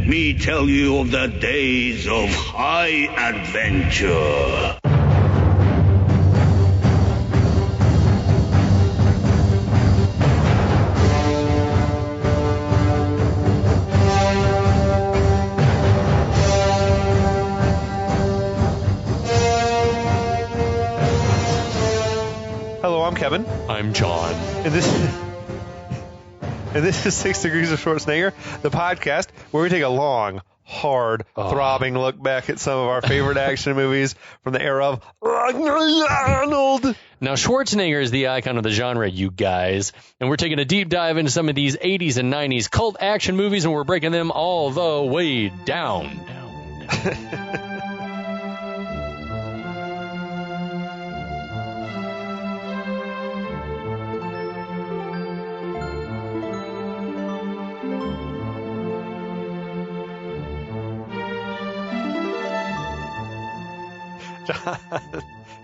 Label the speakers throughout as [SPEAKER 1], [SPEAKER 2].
[SPEAKER 1] let me tell you of the days of high adventure.
[SPEAKER 2] Hello, I'm Kevin.
[SPEAKER 3] I'm John.
[SPEAKER 2] And this is 6 Degrees of Schwarzenegger, the podcast where we take a long, hard, throbbing look back at some of our favorite action movies from the era of Arnold.
[SPEAKER 3] Now, Schwarzenegger is the icon of the genre, you guys, and we're taking a deep dive into some of these 80s and 90s cult action movies, and we're breaking them all the way down.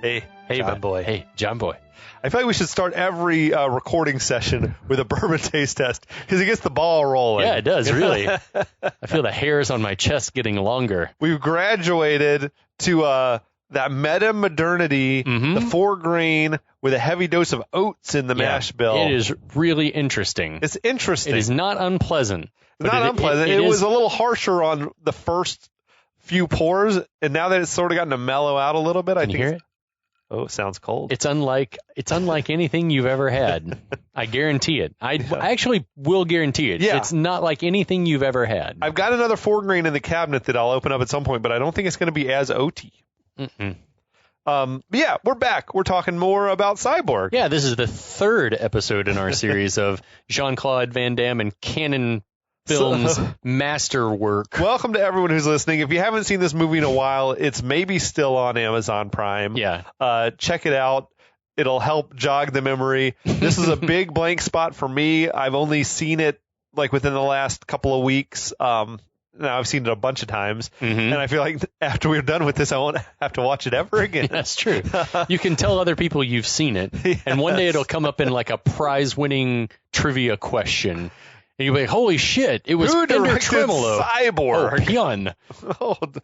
[SPEAKER 2] Hey,
[SPEAKER 3] John
[SPEAKER 2] my boy.
[SPEAKER 3] Hey, John boy.
[SPEAKER 2] I feel like we should start every recording session with a bourbon taste test because it gets the ball rolling.
[SPEAKER 3] Yeah, it does, really. I feel the hairs on my chest getting longer.
[SPEAKER 2] We've graduated to that meta modernity, the 4 grain with a heavy dose of oats in the mash bill.
[SPEAKER 3] It is really interesting.
[SPEAKER 2] It's interesting.
[SPEAKER 3] It is not unpleasant.
[SPEAKER 2] It's not unpleasant. It was a little harsher on the first few pours, and now that it's sort of gotten to mellow out a little bit, I think.
[SPEAKER 3] Can you hear it?
[SPEAKER 2] Oh, it sounds cold.
[SPEAKER 3] It's unlike anything you've ever had. I guarantee it. I actually will guarantee it.
[SPEAKER 2] Yeah.
[SPEAKER 3] It's not like anything you've ever had.
[SPEAKER 2] I've got another 4 grain in the cabinet that I'll open up at some point, but I don't think it's going to be as oaty. But yeah, we're back. We're talking more about Cyborg.
[SPEAKER 3] Yeah, this is the 3rd episode in our series of Jean-Claude Van Damme and Cannon Films masterwork.
[SPEAKER 2] Welcome to everyone who's listening. If you haven't seen this movie in a while, it's maybe still on Amazon Prime.
[SPEAKER 3] Yeah.
[SPEAKER 2] Check it out. It'll help jog the memory. This is a big blank spot for me. I've only seen it like within the last couple of weeks. Now I've seen it a bunch of times, and I feel like after we're done with this, I won't have to watch it ever again.
[SPEAKER 3] That's true. You can tell other people you've seen it, and one day it'll come up in like a prize-winning trivia question. And you'll be like, holy shit, it was Fender Tremolo.
[SPEAKER 2] Cyborg?
[SPEAKER 3] Or Pion.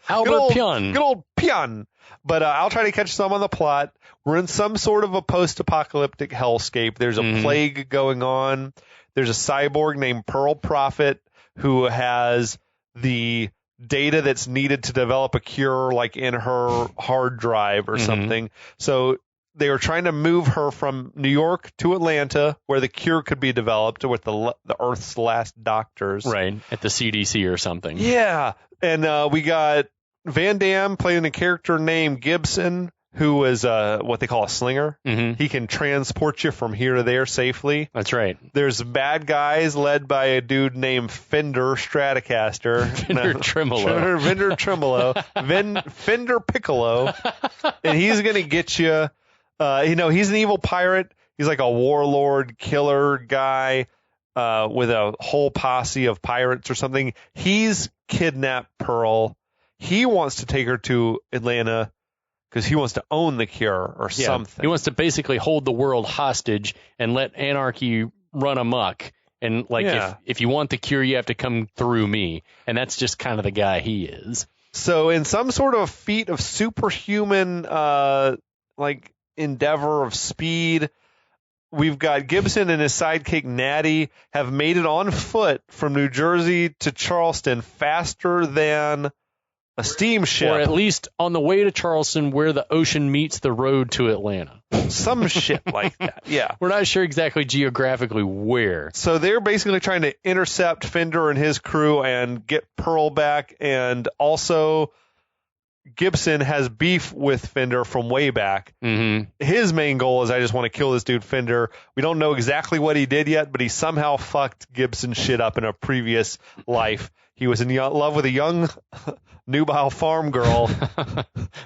[SPEAKER 2] Albert
[SPEAKER 3] Pion.
[SPEAKER 2] Good old Pion. But I'll try to catch some on the plot. We're in some sort of a post-apocalyptic hellscape. There's a plague going on. There's a cyborg named Pearl Prophet who has the data that's needed to develop a cure, like in her hard drive or something. So they were trying to move her from New York to Atlanta, where the cure could be developed with the Earth's last doctors.
[SPEAKER 3] Right, at the CDC or something.
[SPEAKER 2] Yeah, and we got Van Damme playing a character named Gibson, who is what they call a slinger. He can transport you from here to there safely.
[SPEAKER 3] That's right.
[SPEAKER 2] There's bad guys led by a dude named Fender Stratocaster.
[SPEAKER 3] Tremolo.
[SPEAKER 2] Fender Tremolo. Fender Piccolo. And he's going to get you. He's an evil pirate. He's like a warlord killer guy with a whole posse of pirates or something. He's kidnapped Pearl. He wants to take her to Atlanta because he wants to own the cure or something.
[SPEAKER 3] He wants to basically hold the world hostage and let anarchy run amok. And if you want the cure, you have to come through me. And that's just kind of the guy he is.
[SPEAKER 2] So in some sort of feat of superhuman endeavor of speed, we've got Gibson and his sidekick Natty have made it on foot from New Jersey to Charleston faster than a steamship.
[SPEAKER 3] Or at least on the way to Charleston where the ocean meets the road to Atlanta.
[SPEAKER 2] Some shit like that, yeah.
[SPEAKER 3] We're not sure exactly geographically where.
[SPEAKER 2] So they're basically trying to intercept Fender and his crew and get Pearl back, and also Gibson has beef with Fender from way back. His main goal is, I just want to kill this dude Fender. We don't know exactly what he did yet, but he somehow fucked Gibson's shit up in a previous life. He was in love with a young nubile farm girl.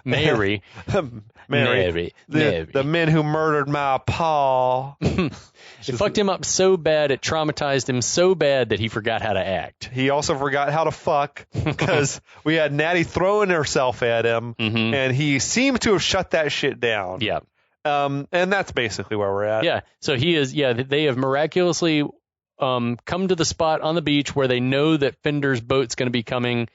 [SPEAKER 3] Mary.
[SPEAKER 2] The men who murdered my pa.
[SPEAKER 3] It fucked him up so bad, it traumatized him so bad that he forgot how to act.
[SPEAKER 2] He also forgot how to fuck because we had Natty throwing herself at him, and he seemed to have shut that shit down.
[SPEAKER 3] Yeah.
[SPEAKER 2] And that's basically where we're at.
[SPEAKER 3] Yeah. So he is, they have miraculously come to the spot on the beach where they know that Fender's boat's going to be coming,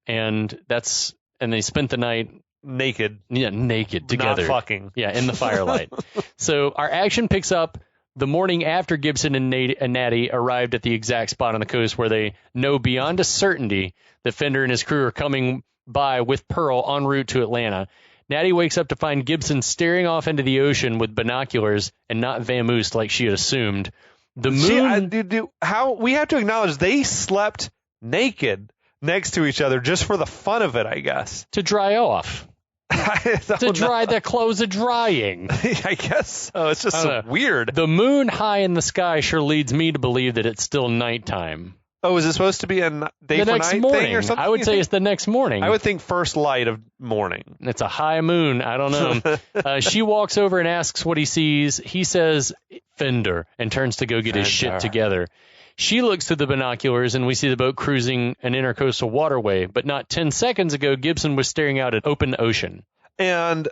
[SPEAKER 3] and they spent the night
[SPEAKER 2] naked.
[SPEAKER 3] Yeah, naked together.
[SPEAKER 2] Not fucking.
[SPEAKER 3] Yeah, in the firelight. So our action picks up the morning after Gibson and Natty arrived at the exact spot on the coast where they know beyond a certainty that Fender and his crew are coming by with Pearl en route to Atlanta. Natty wakes up to find Gibson staring off into the ocean with binoculars and not vamoosed like she had assumed. The moon.
[SPEAKER 2] How we have to acknowledge they slept naked next to each other just for the fun of it, I guess.
[SPEAKER 3] To dry off. To dry their clothes are drying.
[SPEAKER 2] I guess so. It's just so weird.
[SPEAKER 3] The moon high in the sky sure leads me to believe that it's still nighttime.
[SPEAKER 2] Oh, is it supposed to be a day for night thing or something?
[SPEAKER 3] I would say it's the next morning.
[SPEAKER 2] I would think first light of morning.
[SPEAKER 3] It's a high moon. I don't know. She walks over and asks what he sees. He says, Fender, and turns to go get his shit together. She looks through the binoculars, and we see the boat cruising an intercoastal waterway. But not 10 seconds ago, Gibson was staring out at open ocean.
[SPEAKER 2] And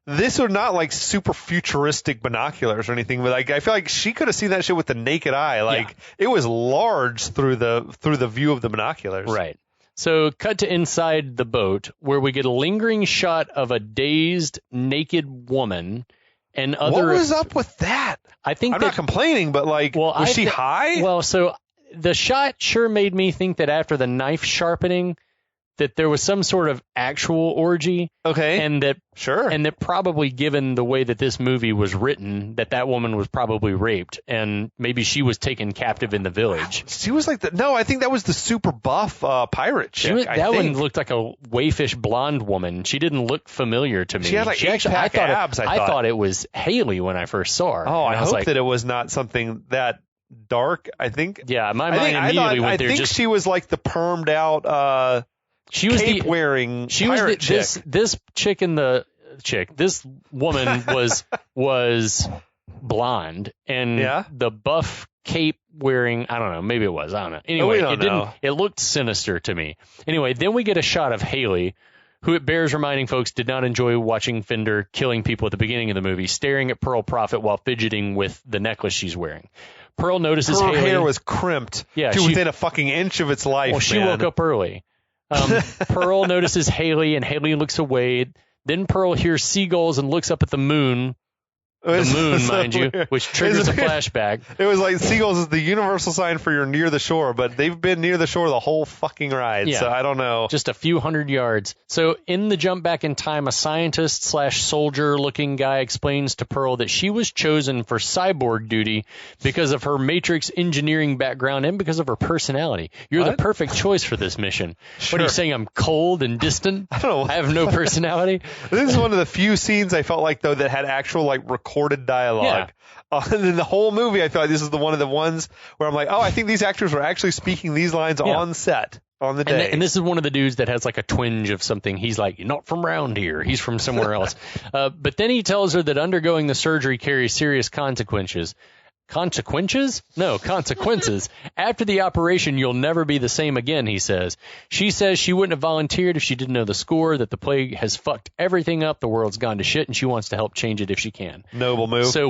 [SPEAKER 2] this are not like super futuristic binoculars or anything, but like I feel like she could have seen that shit with the naked eye. Like it was large through the view of the binoculars.
[SPEAKER 3] Right. So cut to inside the boat where we get a lingering shot of a dazed, naked woman and other.
[SPEAKER 2] What was up with that?
[SPEAKER 3] I think
[SPEAKER 2] I'm not complaining, but like, was she high?
[SPEAKER 3] Well, so the shot sure made me think that after the knife sharpening, that there was some sort of actual orgy.
[SPEAKER 2] Okay.
[SPEAKER 3] And that
[SPEAKER 2] sure.
[SPEAKER 3] And that probably, given the way that this movie was written, that woman was probably raped, and maybe she was taken captive in the village.
[SPEAKER 2] She was like no, I think that was the super buff pirate chick.
[SPEAKER 3] That one looked like a wayfish blonde woman. She didn't look familiar to me.
[SPEAKER 2] She had like eight-pack abs.
[SPEAKER 3] I thought it was Haley when I first saw her.
[SPEAKER 2] Oh, I hope that it was not something that dark. I think.
[SPEAKER 3] Yeah, my mind immediately went there.
[SPEAKER 2] I think she was like the permed out.
[SPEAKER 3] She was
[SPEAKER 2] cape-wearing pirate chick.
[SPEAKER 3] This chick in the chick. This woman was blonde, and the buff cape wearing. I don't know. Maybe it was. I don't know. Anyway, it looked sinister to me. Anyway, then we get a shot of Haley, who it bears reminding folks did not enjoy watching Fender killing people at the beginning of the movie, staring at Pearl Prophet while fidgeting with the necklace she's wearing. Pearl notices Haley.
[SPEAKER 2] Her hair was crimped to within a fucking inch of its life.
[SPEAKER 3] Well, she woke up early. Pearl notices Haley, and Haley looks away. Then Pearl hears seagulls and looks up at the moon. The moon, mind you, which triggers a flashback.
[SPEAKER 2] It was like seagulls is the universal sign for you're near the shore, but they've been near the shore the whole fucking ride, so I don't know.
[SPEAKER 3] Just a few hundred yards. So in the jump back in time, a scientist/soldier-looking guy explains to Pearl that she was chosen for cyborg duty because of her Matrix engineering background and because of her personality. You're the perfect choice for this mission.
[SPEAKER 2] Sure.
[SPEAKER 3] What are you saying? I'm cold and distant?
[SPEAKER 2] I don't know.
[SPEAKER 3] I have no personality?
[SPEAKER 2] This is one of the few scenes I felt like, though, that had actual recorded dialogue. And in the whole movie, I feel like this is one of the ones where I'm like, oh, I think these actors were actually speaking these lines on set on the day.
[SPEAKER 3] And this is one of the dudes that has like a twinge of something. He's like, you're not from around here. He's from somewhere else. But then he tells her that undergoing the surgery carries serious consequences. Consequences? No, consequences. After the operation, you'll never be the same again, he says. She says she wouldn't have volunteered if she didn't know the score, that the plague has fucked everything up, the world's gone to shit, and she wants to help change it if she can.
[SPEAKER 2] Noble move.
[SPEAKER 3] So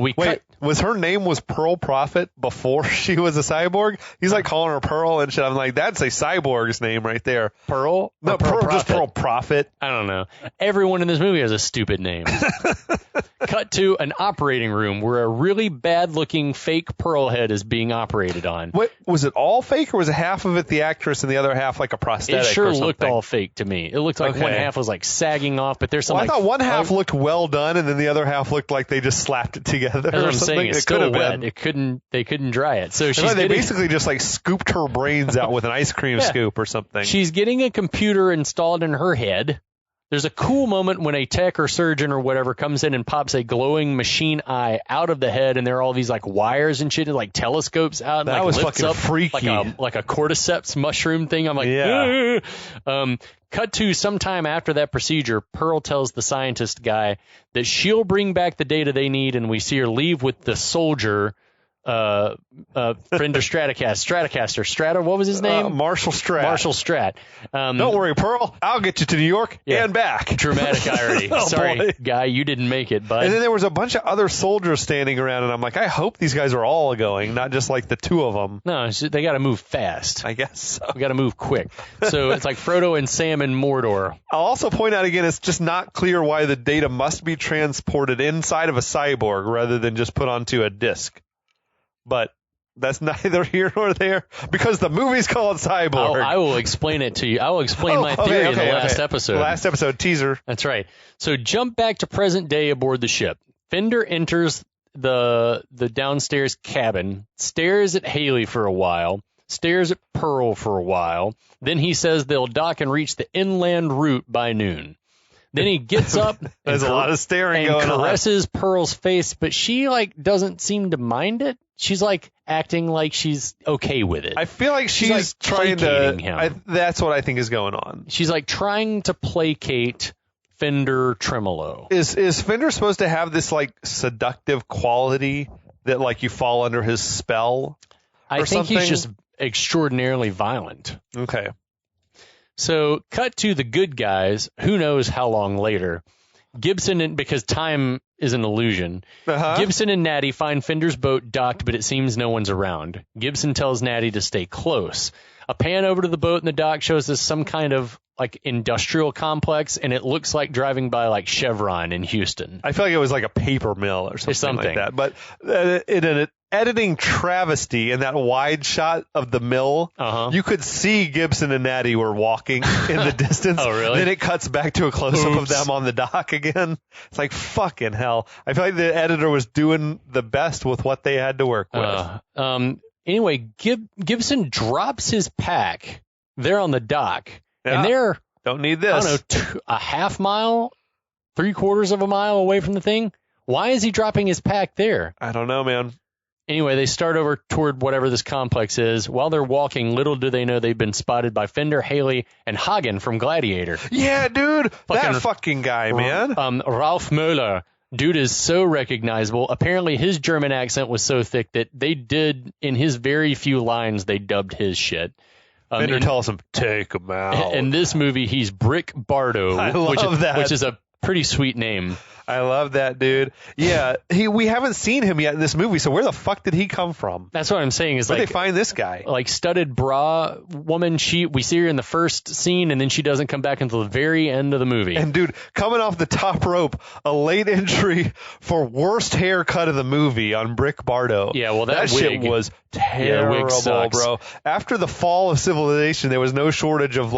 [SPEAKER 2] was her name was Pearl Prophet before she was a cyborg? He's like calling her Pearl and shit. I'm like, that's a cyborg's name right there.
[SPEAKER 3] Pearl?
[SPEAKER 2] No, just Pearl Prophet.
[SPEAKER 3] I don't know. Everyone in this movie has a stupid name. Cut to an operating room where a really bad-looking fake Pearl head is being operated on.
[SPEAKER 2] What was it, all fake, or was it half of it the actress and the other half like a prosthetic?
[SPEAKER 3] It sure looked all fake to me. It looked like one half was like sagging off, but there's some.
[SPEAKER 2] I thought one half looked well done, and then the other half looked like they just slapped it together.
[SPEAKER 3] That's what I'm saying. It's still wet.
[SPEAKER 2] Been.
[SPEAKER 3] They couldn't dry it. So
[SPEAKER 2] they basically just like scooped her brains out with an ice cream scoop or something.
[SPEAKER 3] She's getting a computer installed in her head. There's a cool moment when a tech or surgeon or whatever comes in and pops a glowing machine eye out of the head, and there are all these like wires and shit, and like telescopes out. And,
[SPEAKER 2] that was fucking
[SPEAKER 3] up
[SPEAKER 2] freaky,
[SPEAKER 3] like a cordyceps mushroom thing. I'm like, cut to sometime after that procedure, Pearl tells the scientist guy that she'll bring back the data they need, and we see her leave with the soldier Fender Stratocaster. What was his name?
[SPEAKER 2] Marshall Strat.
[SPEAKER 3] Marshall Strat.
[SPEAKER 2] Don't worry, Pearl. I'll get you to New York and back.
[SPEAKER 3] Dramatic irony. Sorry, guy, you didn't make it, bud.
[SPEAKER 2] And then there was a bunch of other soldiers standing around, and I'm like, I hope these guys are all going, not just like the two of them.
[SPEAKER 3] No, they got to move fast.
[SPEAKER 2] I guess so.
[SPEAKER 3] We got to move quick. So it's like Frodo and Sam in Mordor.
[SPEAKER 2] I'll also point out again, it's just not clear why the data must be transported inside of a cyborg rather than just put onto a disc. But that's neither here nor there because the movie's called Cyborg.
[SPEAKER 3] I will explain it to you. I will explain my theory in the last episode.
[SPEAKER 2] Last episode, teaser.
[SPEAKER 3] That's right. So jump back to present day aboard the ship. Fender enters the downstairs cabin, stares at Haley for a while, stares at Pearl for a while. Then he says they'll dock and reach the inland route by noon. Then he gets up.
[SPEAKER 2] There's a lot of staring going on.
[SPEAKER 3] And caresses Pearl's face, but she doesn't seem to mind it. She's acting like she's okay with it.
[SPEAKER 2] I feel like she's trying to. That's what I think is going on.
[SPEAKER 3] She's trying to placate Fender Tremolo.
[SPEAKER 2] Is Fender supposed to have this seductive quality that you fall under his spell?
[SPEAKER 3] I think he's just extraordinarily violent.
[SPEAKER 2] Okay.
[SPEAKER 3] So cut to the good guys. Who knows how long later? Gibson, because time is an illusion, Gibson and Natty find Fender's boat docked, but it seems no one's around. Gibson tells Natty to stay close. A pan over to the boat in the dock shows us some kind of industrial complex, and it looks like driving by Chevron in Houston.
[SPEAKER 2] I feel like it was a paper mill or something like that. But in an editing travesty, in that wide shot of the mill, you could see Gibson and Natty were walking in the distance.
[SPEAKER 3] Oh, really?
[SPEAKER 2] Then it cuts back to a close-up of them on the dock again. It's like, fucking hell. I feel like the editor was doing the best with what they had to work with.
[SPEAKER 3] Anyway, Gibson drops his pack there on the dock.
[SPEAKER 2] Yeah.
[SPEAKER 3] And they're,
[SPEAKER 2] don't need this.
[SPEAKER 3] I don't know, a half mile, 3/4 of a mile away from the thing. Why is he dropping his pack there?
[SPEAKER 2] I don't know, man.
[SPEAKER 3] Anyway, they start over toward whatever this complex is. While they're walking, little do they know they've been spotted by Fender, Haley, and Hagen from Gladiator.
[SPEAKER 2] Yeah, dude. That fucking guy, man.
[SPEAKER 3] Ralph Möller. Dude is so recognizable. Apparently, his German accent was so thick that in his very few lines, they dubbed his shit.
[SPEAKER 2] Fender tells him, take him out.
[SPEAKER 3] In this movie, he's Brick Bardo, which is a pretty sweet name.
[SPEAKER 2] I love that, dude. Yeah, we haven't seen him yet in this movie, so where the fuck did he come from?
[SPEAKER 3] That's what I'm saying. Is
[SPEAKER 2] where they find this guy?
[SPEAKER 3] Studded bra woman. We see her in the first scene, and then she doesn't come back until the very end of the movie.
[SPEAKER 2] And dude, coming off the top rope, a late entry for worst haircut of the movie on Brick Bardo.
[SPEAKER 3] Yeah, well, that
[SPEAKER 2] shit was terrible, bro. After the fall of civilization, there was no shortage of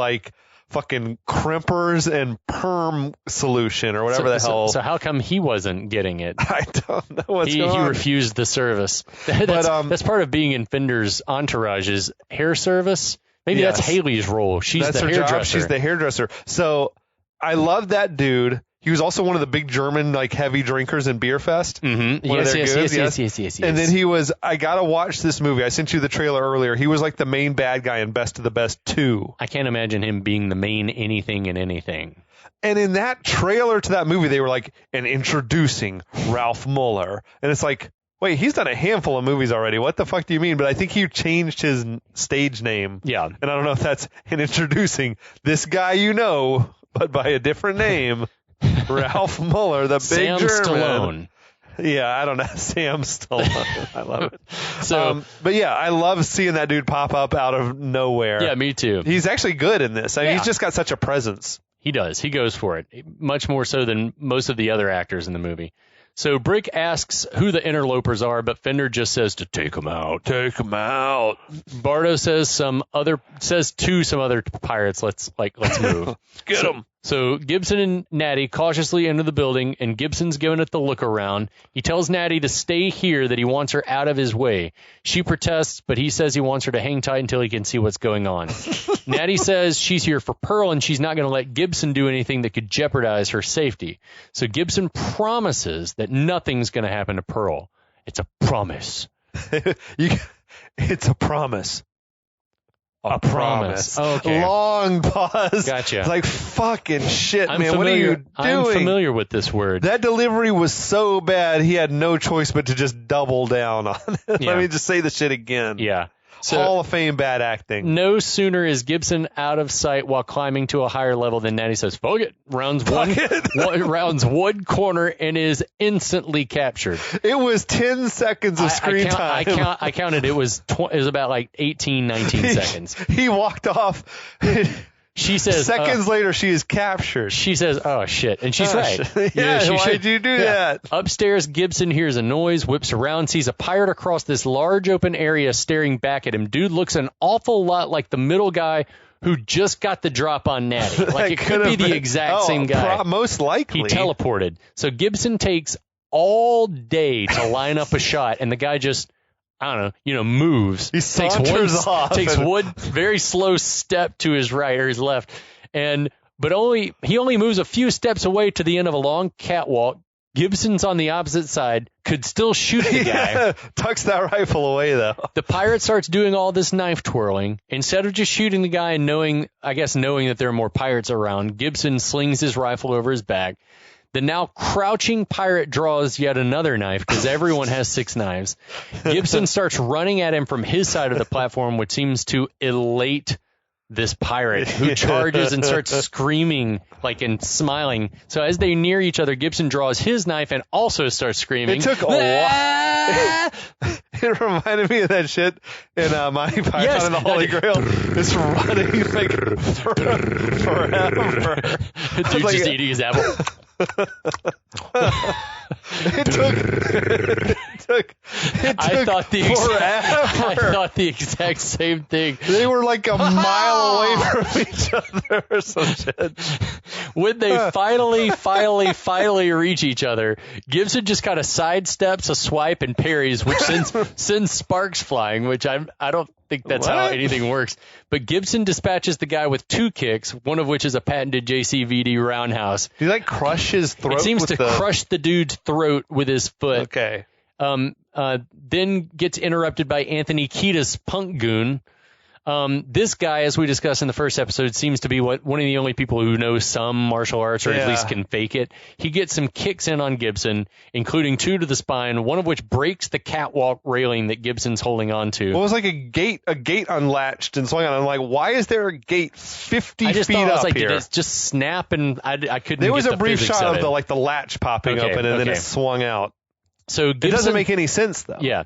[SPEAKER 2] fucking crimpers and perm solution or whatever the hell.
[SPEAKER 3] So how come he wasn't getting it?
[SPEAKER 2] I don't know what's going on.
[SPEAKER 3] He refused the service. That's part of being in Fender's entourage is hair service. Maybe that's Haley's role. She's the hairdresser.
[SPEAKER 2] She's the hairdresser. So I love that dude. He was also one of the big German heavy drinkers in Beer Fest.
[SPEAKER 3] Mm-hmm. Yes.
[SPEAKER 2] And then he was, I gotta watch this movie. I sent you the trailer earlier. He was the main bad guy in Best of the Best 2.
[SPEAKER 3] I can't imagine him being the main anything in anything.
[SPEAKER 2] And in that trailer to that movie, they were and introducing Ralph Möller. And it's wait, he's done a handful of movies already. What the fuck do you mean? But I think he changed his stage name.
[SPEAKER 3] Yeah.
[SPEAKER 2] And I don't know if that's in introducing this guy but by a different name. Ralph Möller, the big German.
[SPEAKER 3] Stallone.
[SPEAKER 2] Yeah, I don't know. Sam Stallone. I love it. So, but yeah, I love seeing that dude pop up out of nowhere.
[SPEAKER 3] Yeah, me too.
[SPEAKER 2] He's actually good in this. I mean, he's just got such a presence.
[SPEAKER 3] He does. He goes for it. Much more so than most of the other actors in the movie. So Brick asks who the interlopers are, but Fender just says to take them out.
[SPEAKER 2] Take them out.
[SPEAKER 3] Bardo says to some other pirates, let's move.
[SPEAKER 2] Get them.
[SPEAKER 3] So Gibson and Natty cautiously enter the building, and Gibson's giving it the look around. He tells Natty to stay here, that he wants her out of his way. She protests, but he says he wants her to hang tight until he can see what's going on. Natty says she's here for Pearl, and she's not going to let Gibson do anything that could jeopardize her safety. So Gibson promises that nothing's going to happen to Pearl. It's a promise.
[SPEAKER 2] It's a promise. a promise.
[SPEAKER 3] Oh, okay.
[SPEAKER 2] Long pause.
[SPEAKER 3] Gotcha.
[SPEAKER 2] It's like, fucking shit, man. What are you doing?
[SPEAKER 3] I'm familiar with this word.
[SPEAKER 2] That delivery was so bad, he had no choice but to just double down on it.
[SPEAKER 3] Yeah.
[SPEAKER 2] Let me just say the shit again.
[SPEAKER 3] Yeah. So,
[SPEAKER 2] Hall of Fame bad acting.
[SPEAKER 3] No sooner is Gibson out of sight while climbing to a higher level than Natty says, "Fuck it," rounds one corner and is instantly captured.
[SPEAKER 2] It was 10 seconds of screen time.
[SPEAKER 3] I counted. It was about like 18, 19 seconds.
[SPEAKER 2] He walked off.
[SPEAKER 3] She says
[SPEAKER 2] seconds later she is captured.
[SPEAKER 3] She says, "Oh shit," and she's right.
[SPEAKER 2] Why'd you do that?
[SPEAKER 3] Upstairs, Gibson hears a noise, whips around, sees a pirate across this large open area staring back at him. Dude looks an awful lot like the middle guy who just got the drop on Natty. Like it could be the exact same guy.
[SPEAKER 2] Most likely.
[SPEAKER 3] He teleported. So Gibson takes all day to line up a shot, and the guy just, I don't know, moves.
[SPEAKER 2] He saunters off.
[SPEAKER 3] Takes one very slow step to his right or his left, but he only moves a few steps away to the end of a long catwalk. Gibson's on the opposite side, could still shoot the guy.
[SPEAKER 2] Tucks that rifle away, though.
[SPEAKER 3] The pirate starts doing all this knife twirling. Instead of just shooting the guy and knowing that there are more pirates around, Gibson slings his rifle over his back. The now crouching pirate draws yet another knife, because everyone has 6 knives. Gibson starts running at him from his side of the platform, which seems to elate this pirate, who charges and starts screaming and smiling. So as they near each other, Gibson draws his knife and also starts screaming.
[SPEAKER 2] It took a while. It reminded me of that shit in Monty Python and the Holy Grail. It's running forever.
[SPEAKER 3] Dude just eating his apple.
[SPEAKER 2] It took
[SPEAKER 3] I thought
[SPEAKER 2] forever.
[SPEAKER 3] I thought the exact same thing.
[SPEAKER 2] They were like a mile away from each other or some shit.
[SPEAKER 3] When they finally reach each other, Gibson just kind of sidesteps a swipe and parries, which sends sparks flying, which I don't think that's how anything works. But Gibson dispatches the guy with 2 kicks, one of which is a patented JCVD roundhouse.
[SPEAKER 2] Did he crush his throat?
[SPEAKER 3] It seems to crush the dude's throat with his foot.
[SPEAKER 2] Okay.
[SPEAKER 3] Then gets interrupted by Anthony Kiedis' punk goon. This guy, as we discussed in the first episode, seems to be one of the only people who knows some martial arts, or at least can fake it. He gets some kicks in on Gibson, including 2 to the spine, one of which breaks the catwalk railing that Gibson's holding on to.
[SPEAKER 2] Well, it was like a gate unlatched and swung on. I'm like, why is there a gate 50
[SPEAKER 3] feet
[SPEAKER 2] up here?
[SPEAKER 3] Did it just snap? And I couldn't.
[SPEAKER 2] There was
[SPEAKER 3] get
[SPEAKER 2] a brief shot of the latch popping open, and then it swung out.
[SPEAKER 3] So Gibson,
[SPEAKER 2] it doesn't make any sense, though.
[SPEAKER 3] Yeah.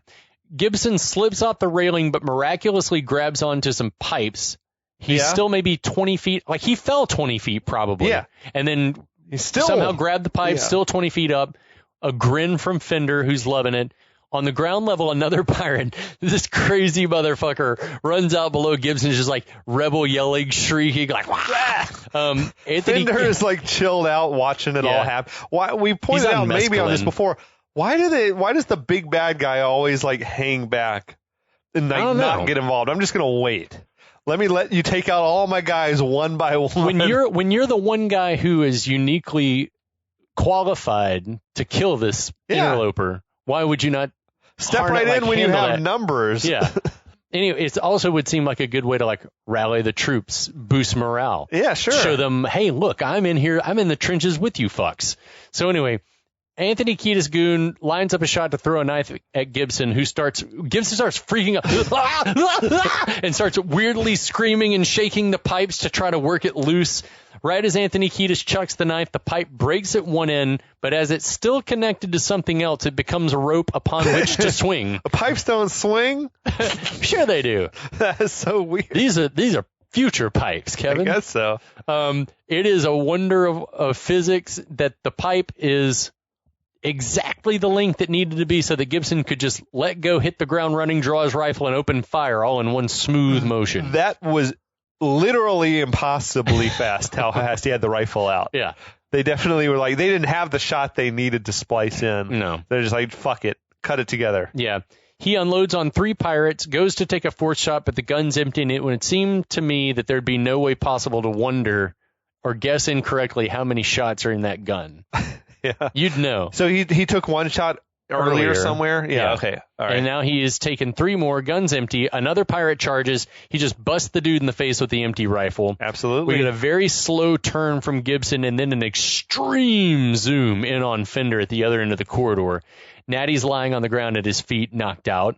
[SPEAKER 3] Gibson slips off the railing, but miraculously grabs onto some pipes. He's still maybe 20 feet. He fell 20 feet probably. Yeah. And then he somehow grabbed the pipe, still 20 feet up. A grin from Fender, who's loving it. On the ground level, another pirate, this crazy motherfucker, runs out below Gibson, just rebel yelling, shrieking, Anthony
[SPEAKER 2] Fender is chilled out watching it all happen. Why we pointed out maybe on this before. Why does the big bad guy always hang back and not get involved? I'm just gonna wait. Let me let you take out all my guys one by one.
[SPEAKER 3] When you're the one guy who is uniquely qualified to kill this interloper, why would you not
[SPEAKER 2] step right in when you have numbers?
[SPEAKER 3] Yeah. Anyway, it also would seem like a good way to rally the troops, boost morale.
[SPEAKER 2] Yeah, sure.
[SPEAKER 3] Show them, hey, look, I'm in here. I'm in the trenches with you fucks. So anyway, Anthony Kiedis' goon lines up a shot to throw a knife at Gibson, Gibson starts freaking out and starts weirdly screaming and shaking the pipes to try to work it loose. Right as Anthony Kiedis chucks the knife, the pipe breaks at one end, but as it's still connected to something else, it becomes a rope upon which to swing.
[SPEAKER 2] The pipes don't swing?
[SPEAKER 3] Sure they do.
[SPEAKER 2] That is so weird.
[SPEAKER 3] These are future pipes, Kevin.
[SPEAKER 2] I guess so.
[SPEAKER 3] It is a wonder of physics that the pipe is exactly the length it needed to be so that Gibson could just let go, hit the ground running, draw his rifle, and open fire all in one smooth motion.
[SPEAKER 2] That was literally impossibly fast, how fast he had the rifle out.
[SPEAKER 3] Yeah.
[SPEAKER 2] They definitely were they didn't have the shot they needed to splice in.
[SPEAKER 3] No.
[SPEAKER 2] They're just fuck it, cut it together.
[SPEAKER 3] Yeah. He unloads on 3 pirates, goes to take a 4th shot, but the gun's empty, and it seemed to me that there'd be no way possible to wonder or guess incorrectly how many shots are in that gun.
[SPEAKER 2] Yeah.
[SPEAKER 3] You'd know.
[SPEAKER 2] So he took 1 shot earlier somewhere. Yeah. Okay. All right.
[SPEAKER 3] And now he is taken 3 more, guns empty. Another pirate charges. He just busts the dude in the face with the empty rifle.
[SPEAKER 2] Absolutely.
[SPEAKER 3] We get a very slow turn from Gibson and then an extreme zoom in on Fender at the other end of the corridor. Natty's lying on the ground at his feet, knocked out.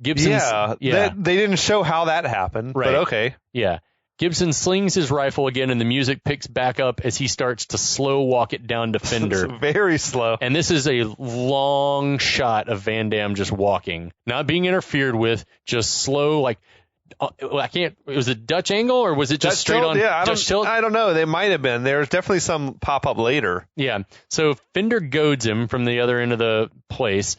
[SPEAKER 3] Gibson's,
[SPEAKER 2] they didn't show how that happened, but okay.
[SPEAKER 3] Yeah. Gibson slings his rifle again, and the music picks back up as he starts to slow walk it down to Fender.
[SPEAKER 2] It's very slow.
[SPEAKER 3] And this is a long shot of Van Damme just walking, not being interfered with, just slow, like, I can't, was it Dutch angle, or was it just straight on Dutch tilt?
[SPEAKER 2] I don't know. They might have been. There's definitely some pop-up later.
[SPEAKER 3] Yeah. So Fender goads him from the other end of the place.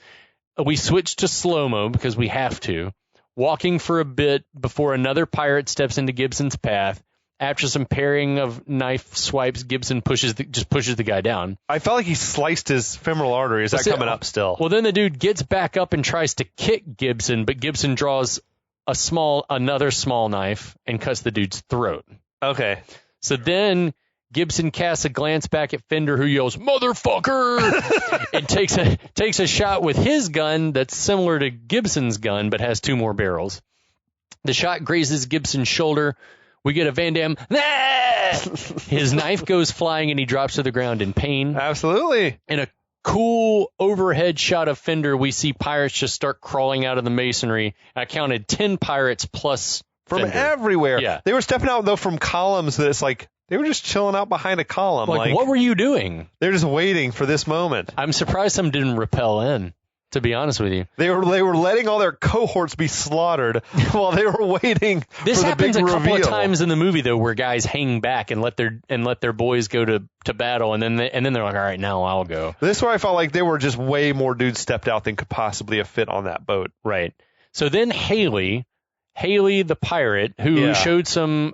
[SPEAKER 3] We switch to slow-mo because we have to. Walking for a bit before another pirate steps into Gibson's path. After some pairing of knife swipes, Gibson pushes the guy down.
[SPEAKER 2] I felt like he sliced his femoral artery. Is that coming up still?
[SPEAKER 3] Well, then the dude gets back up and tries to kick Gibson, but Gibson draws another small knife and cuts the dude's throat.
[SPEAKER 2] Okay.
[SPEAKER 3] So then Gibson casts a glance back at Fender, who yells, "Motherfucker!" and takes a shot with his gun that's similar to Gibson's gun, but has 2 more barrels. The shot grazes Gibson's shoulder. We get a Van Damme. His knife goes flying, and he drops to the ground in pain.
[SPEAKER 2] Absolutely.
[SPEAKER 3] In a cool overhead shot of Fender, we see pirates just start crawling out of the masonry. I counted 10 pirates plus
[SPEAKER 2] from
[SPEAKER 3] Fender.
[SPEAKER 2] Everywhere.
[SPEAKER 3] Yeah.
[SPEAKER 2] They were stepping out, though, from columns that it's like, they were just chilling out behind a column.
[SPEAKER 3] Like, what were you doing?
[SPEAKER 2] They're just waiting for this moment.
[SPEAKER 3] I'm surprised some didn't rappel in, to be honest with you.
[SPEAKER 2] They were letting all their cohorts be slaughtered while they were waiting for the big reveal.
[SPEAKER 3] This happens a couple of times in the movie, though, where guys hang back and let their boys go to battle, and then they're like, all right, now I'll go.
[SPEAKER 2] This is where I felt like there were just way more dudes stepped out than could possibly have fit on that boat.
[SPEAKER 3] Right. So then Haley the pirate, who showed some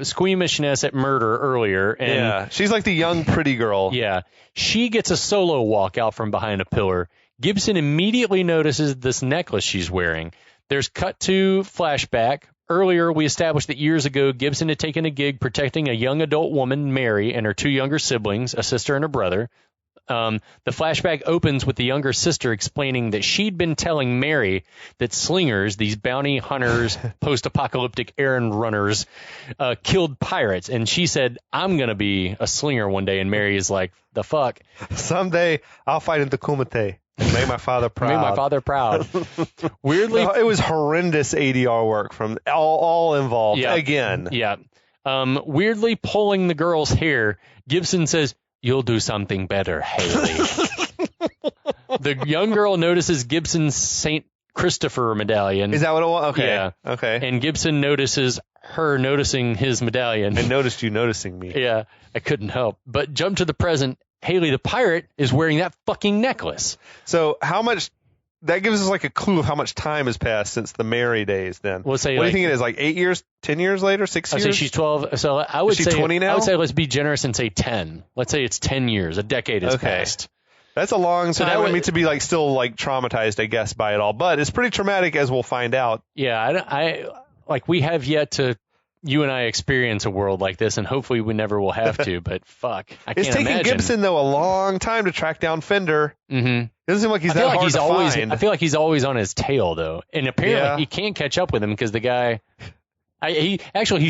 [SPEAKER 3] squeamishness at murder earlier. And
[SPEAKER 2] she's like the young pretty girl.
[SPEAKER 3] Yeah. She gets a solo walk out from behind a pillar. Gibson immediately notices this necklace she's wearing. There's cut to flashback. Earlier, we established that years ago, Gibson had taken a gig protecting a young adult woman, Mary, and her 2 younger siblings, a sister and a brother. The flashback opens with the younger sister explaining that she'd been telling Mary that slingers, these bounty hunters, post-apocalyptic errand runners, killed pirates. And she said, I'm going to be a slinger one day. And Mary is like, the fuck?
[SPEAKER 2] Someday I'll fight in the Kumite. Make my father proud.
[SPEAKER 3] Make my father proud. Weirdly,
[SPEAKER 2] it was horrendous ADR work from all involved again.
[SPEAKER 3] Yeah. Weirdly pulling the girl's hair, Gibson says, "You'll do something better, Haley." The young girl notices Gibson's St. Christopher medallion.
[SPEAKER 2] Is that what it was? Okay.
[SPEAKER 3] Yeah.
[SPEAKER 2] Okay.
[SPEAKER 3] And Gibson notices her noticing his medallion.
[SPEAKER 2] I noticed you noticing me.
[SPEAKER 3] Yeah. I couldn't help. But jump to the present. Haley the pirate is wearing that fucking necklace.
[SPEAKER 2] So how much... That gives us like a clue of how much time has passed since the Mary days then.
[SPEAKER 3] We'll say,
[SPEAKER 2] what do you think it is? Like 8 years, 10 years later, 6 years?
[SPEAKER 3] I'd say she's 12. So I would say
[SPEAKER 2] 20 now?
[SPEAKER 3] I would say let's be generous and say 10. Let's say it's 10 years. A decade has passed.
[SPEAKER 2] That's a long time. I mean, to be like still like traumatized, I guess, by it all. But it's pretty traumatic, as we'll find out.
[SPEAKER 3] Yeah, I like we have yet to, you and I, experience a world like this, and hopefully we never will have to. But fuck, I can't imagine.
[SPEAKER 2] It's taking Gibson though a long time to track down Fender.
[SPEAKER 3] Mm-hmm.
[SPEAKER 2] It doesn't seem like he's that hard to find.
[SPEAKER 3] I feel like he's always on his tail though, and apparently he can't catch up with him because the guy. He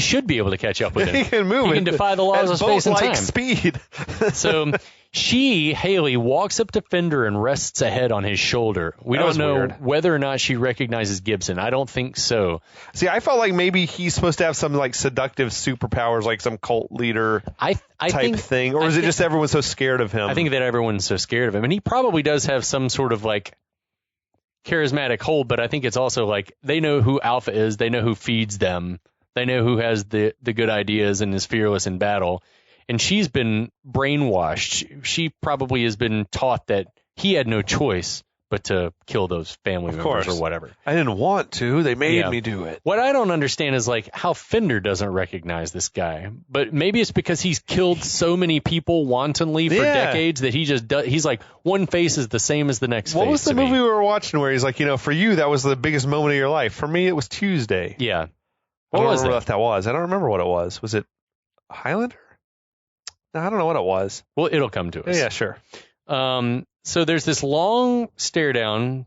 [SPEAKER 3] should be able to catch up with him.
[SPEAKER 2] He can move.
[SPEAKER 3] He can defy the laws of space and time.
[SPEAKER 2] Speed.
[SPEAKER 3] So Haley, walks up to Fender and rests a head on his shoulder. We don't know whether or not she recognizes Gibson. I don't think so.
[SPEAKER 2] See, I felt like maybe he's supposed to have some like seductive superpowers, like some cult leader type thing. Or is it just everyone's so scared of him?
[SPEAKER 3] I think that everyone's so scared of him. And he probably does have some sort of like charismatic hold, but I think it's also like they know who Alpha is. They know who feeds them. They know who has the good ideas and is fearless in battle. And she's been brainwashed. She probably has been taught that he had no choice but to kill those family members or whatever.
[SPEAKER 2] I didn't want to. They made me do it.
[SPEAKER 3] What I don't understand is like how Fender doesn't recognize this guy. But maybe it's because he's killed so many people wantonly for decades that he just does. He's like, one face is the same as the next face.
[SPEAKER 2] What was the movie we were watching where he's like, for you, that was the biggest moment of your life. For me, it was Tuesday.
[SPEAKER 3] Yeah.
[SPEAKER 2] What was that was. I don't remember what it was. Was it Highlander? I don't know what it was.
[SPEAKER 3] Well, it'll come to us.
[SPEAKER 2] Yeah, sure.
[SPEAKER 3] So there's this long stare down,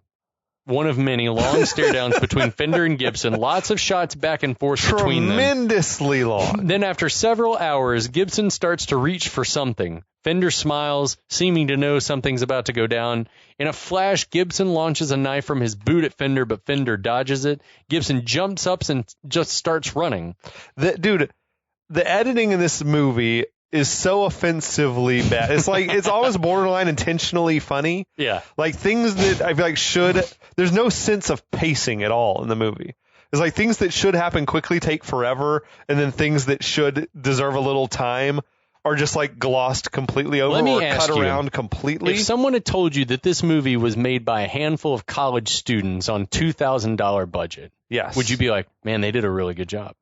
[SPEAKER 3] one of many long stare downs between Fender and Gibson. Lots of shots back and forth between them.
[SPEAKER 2] Tremendously long.
[SPEAKER 3] Then after several hours, Gibson starts to reach for something. Fender smiles, seeming to know something's about to go down. In a flash, Gibson launches a knife from his boot at Fender, but Fender dodges it. Gibson jumps up and just starts running.
[SPEAKER 2] The editing in this movie is so offensively bad. It's like, it's almost borderline intentionally funny.
[SPEAKER 3] Yeah.
[SPEAKER 2] Like things that I feel like there's no sense of pacing at all in the movie. It's like things that should happen quickly take forever, and then things that should deserve a little time are just like glossed completely over or cut around completely.
[SPEAKER 3] If someone had told you that this movie was made by a handful of college students on $2,000 budget,
[SPEAKER 2] yes,
[SPEAKER 3] would you be like, man, they did a really good job?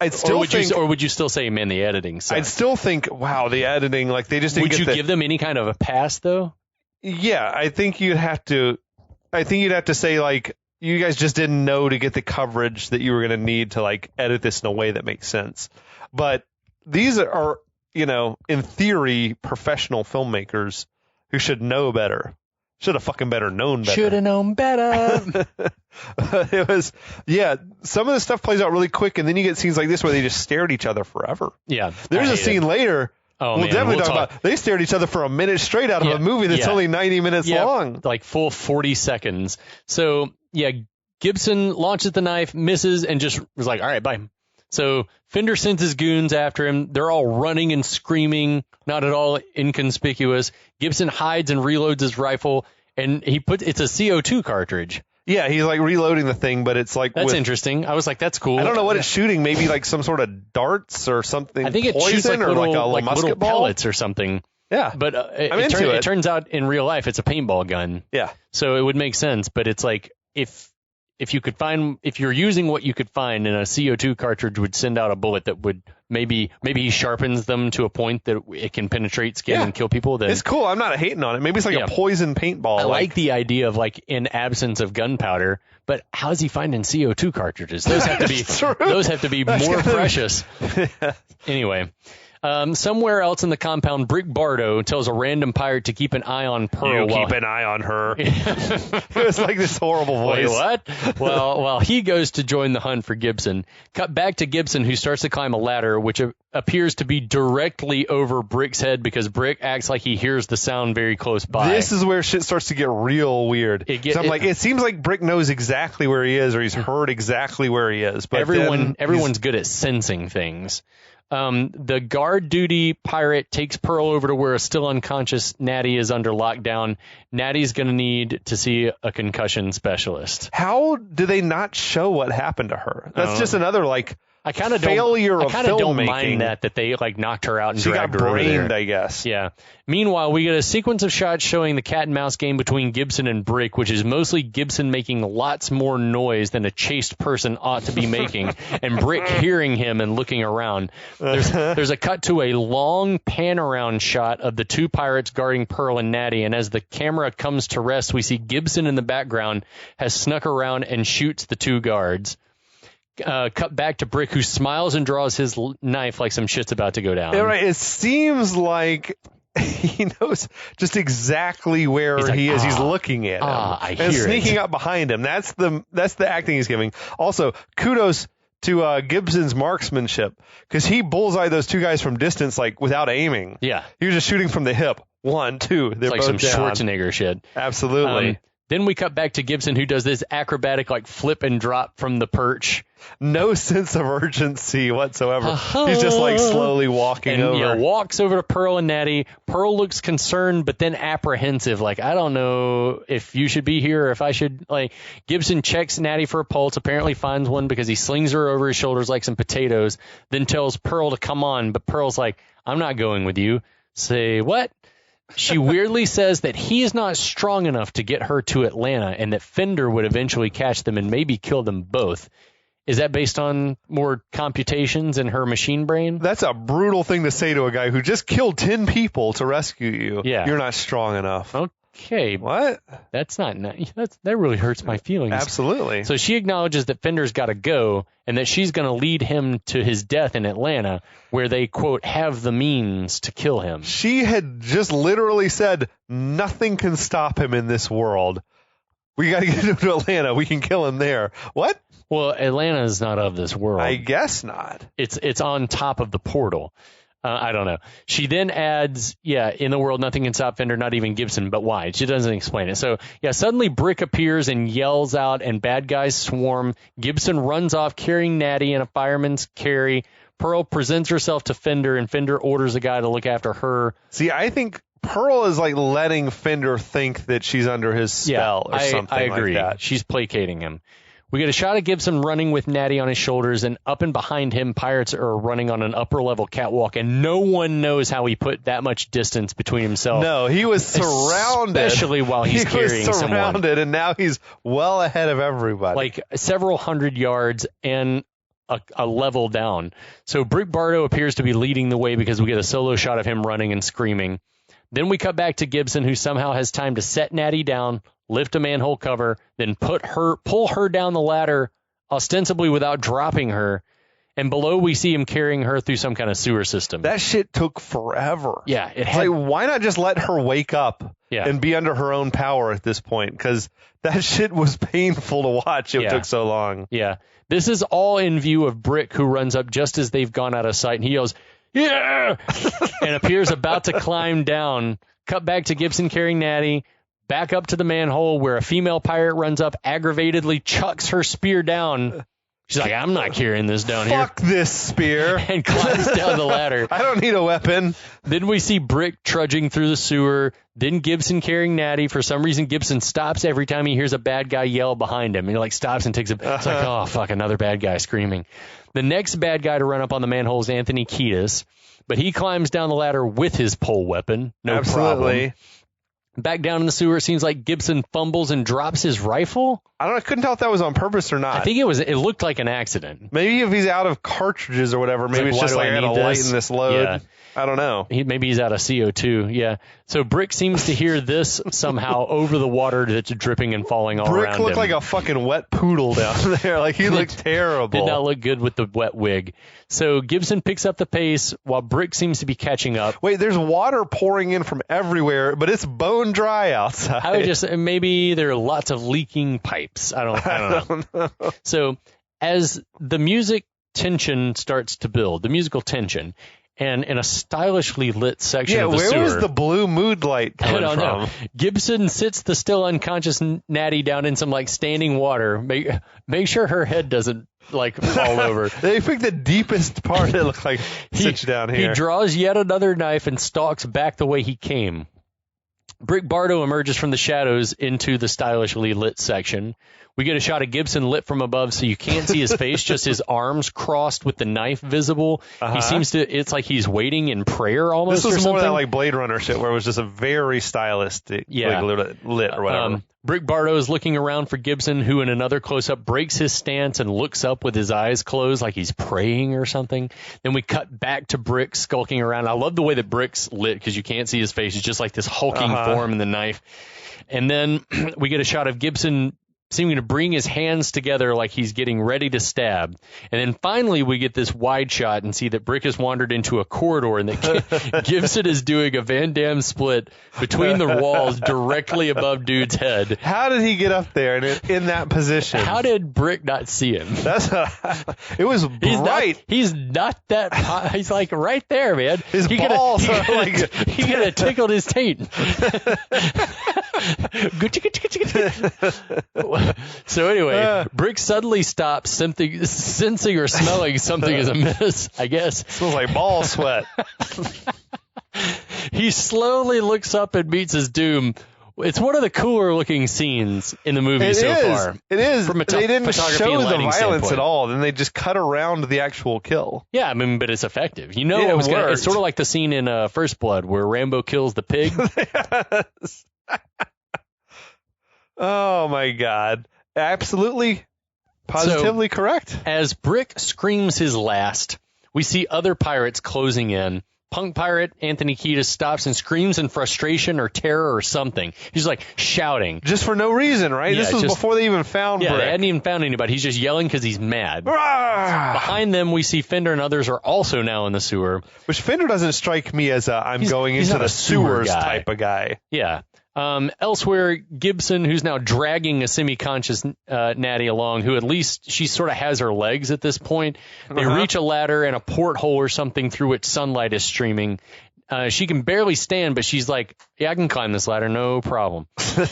[SPEAKER 2] I'd still
[SPEAKER 3] would you still say, man, the editing sucked?
[SPEAKER 2] I'd still think, wow, the editing, like they just didn't
[SPEAKER 3] Would you give them any kind of a pass though?
[SPEAKER 2] Yeah, I think you'd have to say like, you guys just didn't know to get the coverage that you were going to need to like edit this in a way that makes sense. But these are, in theory, professional filmmakers who should know better. Should have fucking known better.
[SPEAKER 3] Should have known better.
[SPEAKER 2] It was, some of the stuff plays out really quick, and then you get scenes like this where they just stare at each other forever.
[SPEAKER 3] Yeah.
[SPEAKER 2] There's a scene later. We'll definitely talk about. They stare at each other for a minute straight out of a movie that's only 90 minutes long.
[SPEAKER 3] Like full 40 seconds. So, Gibson launches the knife, misses, and just was like, all right, bye. So Fender sends his goons after him. They're all running and screaming, not at all inconspicuous. Gibson hides and reloads his rifle, and it's a CO2 cartridge.
[SPEAKER 2] Yeah, he's like reloading the thing, but it's like
[SPEAKER 3] that's interesting. I was like, that's cool.
[SPEAKER 2] I don't know what it's shooting. Maybe like some sort of darts or something.
[SPEAKER 3] I think it
[SPEAKER 2] poison
[SPEAKER 3] shoots like
[SPEAKER 2] or
[SPEAKER 3] little,
[SPEAKER 2] like a musket
[SPEAKER 3] little
[SPEAKER 2] ball?
[SPEAKER 3] pellets or something.
[SPEAKER 2] Yeah,
[SPEAKER 3] but it turns out in real life it's a paintball gun.
[SPEAKER 2] Yeah,
[SPEAKER 3] so it would make sense. But it's like if you're using what you could find, and a CO2 cartridge would send out a bullet that would maybe he sharpens them to a point that it can penetrate skin and kill people. Then
[SPEAKER 2] it's cool. I'm not hating on it. Maybe it's like a poison paintball.
[SPEAKER 3] I like the idea of like in absence of gunpowder, but how's he finding CO2 cartridges? Those have to be more precious. Anyway. Somewhere else in the compound, Brick Bardo tells a random pirate to keep an eye on Pearl.
[SPEAKER 2] Keep an eye on her. It was like this horrible voice.
[SPEAKER 3] Wait, what? Well, he goes to join the hunt for Gibson. Cut back to Gibson, who starts to climb a ladder, which appears to be directly over Brick's head because Brick acts like he hears the sound very close by.
[SPEAKER 2] This is where shit starts to get real weird. It seems like Brick knows exactly where he is, or he's heard exactly where he is. But
[SPEAKER 3] everyone's good at sensing things. The guard duty pirate takes Pearl over to where a still unconscious Natty is under lockdown. Natty's going to need to see a concussion specialist.
[SPEAKER 2] How do they not show what happened to her? That's just another failure of filmmaking. I kind of don't mind
[SPEAKER 3] that they like knocked her out and
[SPEAKER 2] she
[SPEAKER 3] dragged
[SPEAKER 2] got
[SPEAKER 3] her
[SPEAKER 2] brained,
[SPEAKER 3] over there.
[SPEAKER 2] I guess.
[SPEAKER 3] Yeah. Meanwhile, we get a sequence of shots showing the cat and mouse game between Gibson and Brick, which is mostly Gibson making lots more noise than a chaste person ought to be making, and Brick hearing him and looking around. There's a cut to a long pan around shot of the two pirates guarding Pearl and Natty, and as the camera comes to rest, we see Gibson in the background has snuck around and shoots the two guards. Cut back to Brick, who smiles and draws his knife like some shit's about to go down.
[SPEAKER 2] Yeah, right. It seems like he knows just exactly where he is. He's looking at him and sneaking up behind him. That's the acting he's giving. Also, kudos to Gibson's marksmanship, because he bullseyed those two guys from distance, like without aiming.
[SPEAKER 3] Yeah,
[SPEAKER 2] he was just shooting from the hip. 1, 2. They're
[SPEAKER 3] like
[SPEAKER 2] both
[SPEAKER 3] some
[SPEAKER 2] down.
[SPEAKER 3] Schwarzenegger shit.
[SPEAKER 2] Absolutely.
[SPEAKER 3] Then we cut back to Gibson, who does this acrobatic like flip and drop from the perch.
[SPEAKER 2] No sense of urgency whatsoever. He's just like slowly walking over.
[SPEAKER 3] Yeah, walks over to Pearl and Natty. Pearl looks concerned, but then apprehensive. Like, I don't know if you should be here or if I should. Like, Gibson checks Natty for a pulse, apparently finds one because he slings her over his shoulders like some potatoes, then tells Pearl to come on. But Pearl's like, I'm not going with you. Say, what? She weirdly says that he's not strong enough to get her to Atlanta and that Fender would eventually catch them and maybe kill them both. Is that based on more computations in her machine brain?
[SPEAKER 2] That's a brutal thing to say to a guy who just killed 10 people to rescue you.
[SPEAKER 3] Yeah.
[SPEAKER 2] You're not strong enough.
[SPEAKER 3] okay,
[SPEAKER 2] what?
[SPEAKER 3] That's not nice. That really hurts my feelings.
[SPEAKER 2] Absolutely.
[SPEAKER 3] So she acknowledges that Fender's got to go and that she's going to lead him to his death in Atlanta, where they, quote, have the means to kill him.
[SPEAKER 2] She had just literally said, nothing can stop him in this world. We got to get him to Atlanta. We can kill him there. What?
[SPEAKER 3] Well, Atlanta is not of this world.
[SPEAKER 2] I guess not.
[SPEAKER 3] It's on top of the portal. I don't know. She then adds, in the world, nothing can stop Fender, not even Gibson. But why? She doesn't explain it. So, suddenly Brick appears and yells out, and bad guys swarm. Gibson runs off carrying Natty in a fireman's carry. Pearl presents herself to Fender, and Fender orders a guy to look after her.
[SPEAKER 2] See, I think Pearl is like letting Fender think that she's under his spell or something
[SPEAKER 3] I agree.
[SPEAKER 2] like that.
[SPEAKER 3] She's placating him. We get a shot of Gibson running with Natty on his shoulders, and up and behind him, pirates are running on an upper-level catwalk, and no one knows how he put that much distance between himself.
[SPEAKER 2] No, he was surrounded.
[SPEAKER 3] Especially while he's carrying someone. He was surrounded,
[SPEAKER 2] and now he's well ahead of everybody.
[SPEAKER 3] Like several hundred yards and a level down. So Brick Bardo appears to be leading the way because we get a solo shot of him running and screaming. Then we cut back to Gibson, who somehow has time to set Natty down, lift a manhole cover, then pull her down the ladder, ostensibly without dropping her. And below, we see him carrying her through some kind of sewer system.
[SPEAKER 2] That shit took forever.
[SPEAKER 3] Yeah.
[SPEAKER 2] Like, why not just let her wake up and be under her own power at this point? Because that shit was painful to watch. It took so long.
[SPEAKER 3] Yeah. This is all in view of Brick, who runs up just as they've gone out of sight, and he yells, "Yeah!" and appears about to climb down. Cut back to Gibson carrying Natty, back up to the manhole where a female pirate runs up, aggravatedly chucks her spear down. She's like, "I'm not carrying this down here."
[SPEAKER 2] Fuck this spear.
[SPEAKER 3] And climbs down the ladder.
[SPEAKER 2] I don't need a weapon.
[SPEAKER 3] Then we see Brick trudging through the sewer. Then Gibson carrying Natty. For some reason, Gibson stops every time he hears a bad guy yell behind him. He stops and takes a... It's like, oh, fuck, another bad guy screaming. The next bad guy to run up on the manhole is Anthony Kiedis, but he climbs down the ladder with his pole weapon. No problem. Back down in the sewer, it seems like Gibson fumbles and drops his rifle.
[SPEAKER 2] I don't know. I couldn't tell if that was on purpose or not.
[SPEAKER 3] I think it looked like an accident.
[SPEAKER 2] Maybe if he's out of cartridges or whatever, maybe it's just like, I got to lighten this load. Yeah. I don't know.
[SPEAKER 3] Maybe he's out of CO2. Yeah. So Brick seems to hear this somehow over the water that's dripping and falling all around him.
[SPEAKER 2] Brick looked like a fucking wet poodle down there. Like, he looked terrible.
[SPEAKER 3] Did not look good with the wet wig. So Gibson picks up the pace while Brick seems to be catching up.
[SPEAKER 2] Wait, there's water pouring in from everywhere, but it's bone dry outside.
[SPEAKER 3] Maybe there are lots of leaking pipes. I don't know. So as the music tension starts to build, the musical tension, and in a stylishly lit section of the sewer.
[SPEAKER 2] Yeah, where was the blue mood light coming from?
[SPEAKER 3] I don't know. Gibson sits the still unconscious Natty down in some standing water. Make sure her head doesn't fall over.
[SPEAKER 2] They picked the deepest part. It looked like sits down here.
[SPEAKER 3] He draws yet another knife and stalks back the way he came. Brick Bardo emerges from the shadows into the stylishly lit section. We get a shot of Gibson lit from above, so you can't see his face, just his arms crossed with the knife visible. He seems to, it's like he's waiting in prayer almost.
[SPEAKER 2] This was
[SPEAKER 3] more
[SPEAKER 2] that Blade Runner shit where it was just a very stylistic lit or whatever.
[SPEAKER 3] Brick Bardo is looking around for Gibson, who in another close-up breaks his stance and looks up with his eyes closed like he's praying or something. Then we cut back to Brick skulking around. I love the way that Brick's lit because you can't see his face. It's just like this hulking form in the knife. And then we get a shot of Gibson seeming to bring his hands together like he's getting ready to stab. And then finally we get this wide shot and see that Brick has wandered into a corridor and that Gibson is doing a Van Damme split between the walls directly above dude's head.
[SPEAKER 2] How did he get up there in that position?
[SPEAKER 3] How did Brick not see him?
[SPEAKER 2] It was bright.
[SPEAKER 3] He's not that... He's right there, man.
[SPEAKER 2] His balls are
[SPEAKER 3] He could have tickled his taint. So anyway, Brick suddenly stops, sensing or smelling something is amiss, I guess.
[SPEAKER 2] Smells like ball sweat.
[SPEAKER 3] He slowly looks up and meets his doom. It's one of the cooler looking scenes in the movie so far.
[SPEAKER 2] It is.
[SPEAKER 3] From
[SPEAKER 2] they didn't show the violence
[SPEAKER 3] standpoint
[SPEAKER 2] at all. Then they just cut around the actual kill.
[SPEAKER 3] Yeah, but it's effective. It's sort of like the scene in First Blood where Rambo kills the pig.
[SPEAKER 2] Yes. Oh, my God. Absolutely, positively correct.
[SPEAKER 3] As Brick screams his last, we see other pirates closing in. punk pirate Anthony Kiedis stops and screams in frustration or terror or something. He's like shouting.
[SPEAKER 2] Just for no reason, right?
[SPEAKER 3] Yeah,
[SPEAKER 2] this was before they even found Brick.
[SPEAKER 3] They hadn't even found anybody. He's just yelling because he's mad. Behind them, we see Fender and others are also now in the sewer. Which
[SPEAKER 2] Fender doesn't strike me as he's going into the sewers type of guy.
[SPEAKER 3] Yeah. Elsewhere, Gibson, who's now dragging a semi-conscious Natty along, who at least she sort of has her legs at this point. They reach a ladder and a porthole or something through which sunlight is streaming. She can barely stand, but she's like, yeah, I can climb this ladder, no problem.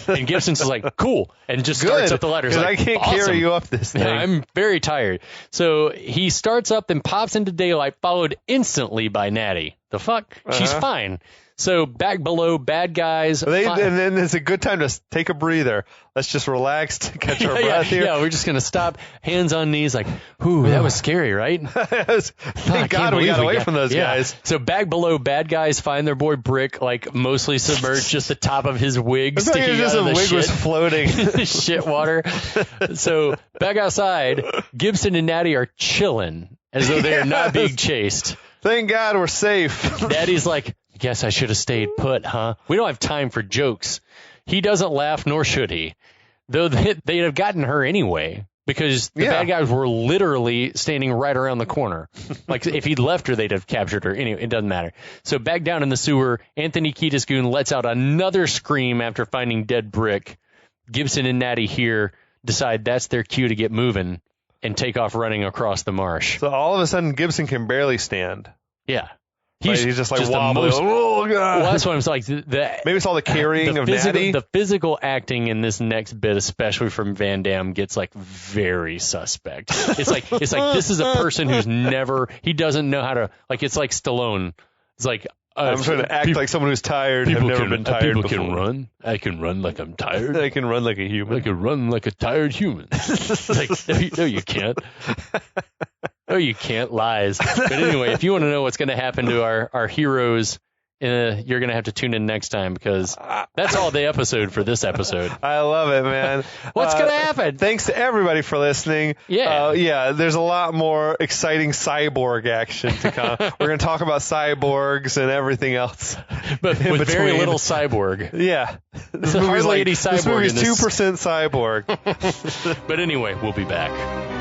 [SPEAKER 3] And Gibson's like, cool, and just starts up the ladder.
[SPEAKER 2] Because
[SPEAKER 3] like,
[SPEAKER 2] I can't carry you up this thing.
[SPEAKER 3] Yeah, I'm very tired. So he starts up, then pops into daylight, followed instantly by Natty. The fuck? She's fine. So back below, bad guys.
[SPEAKER 2] And then it's a good time to take a breather. Let's just relax to catch our breath here.
[SPEAKER 3] Yeah, we're just going to stop, hands on knees, like, ooh, that was scary, right?
[SPEAKER 2] Thank God we got away from those guys.
[SPEAKER 3] So back below, bad guys find their boy Brick, like, mostly submerged, just the top of his wig sticking out of the shit.
[SPEAKER 2] Was floating.
[SPEAKER 3] Shit water. So back outside, Gibson and Natty are chilling as though they are not being chased.
[SPEAKER 2] Thank God we're safe.
[SPEAKER 3] Daddy's like, I guess I should have stayed put, huh? We don't have time for jokes. He doesn't laugh, nor should he. Though they'd have gotten her anyway, because the bad guys were literally standing right around the corner. Like, if he'd left her, they'd have captured her. Anyway, it doesn't matter. So back down in the sewer, Anthony Kiedis Goon lets out another scream after finding dead Brick. Gibson and Natty here decide that's their cue to get moving and take off running across the marsh.
[SPEAKER 2] So all of a sudden, Gibson can barely stand.
[SPEAKER 3] Yeah.
[SPEAKER 2] He's just like wobbling. Oh, God.
[SPEAKER 3] Well, that's what I'm saying. Like,
[SPEAKER 2] maybe it's all the carrying of Natty.
[SPEAKER 3] The physical acting in this next bit, especially from Van Damme, gets like very suspect. It's like this is a person who's he doesn't know how to, like, it's like Stallone. It's like,
[SPEAKER 2] I'm trying to act like someone who's tired. I've never been tired
[SPEAKER 3] people
[SPEAKER 2] before.
[SPEAKER 3] Can run. I can run like I'm tired.
[SPEAKER 2] I can run like a human.
[SPEAKER 3] I can run like a tired human. Like, no, you can't. No, you can't. Lies. But anyway, if you want to know what's going to happen to our heroes, you're going to have to tune in next time, because that's all the episode for this episode.
[SPEAKER 2] I love it, man.
[SPEAKER 3] What's going to happen?
[SPEAKER 2] Thanks to everybody for listening.
[SPEAKER 3] Yeah.
[SPEAKER 2] There's a lot more exciting cyborg action to come. We're going to talk about cyborgs and everything else.
[SPEAKER 3] But with very little cyborg.
[SPEAKER 2] Yeah.
[SPEAKER 3] There's hardly any cyborg.
[SPEAKER 2] This movie's 2% cyborg.
[SPEAKER 3] But anyway, we'll be back.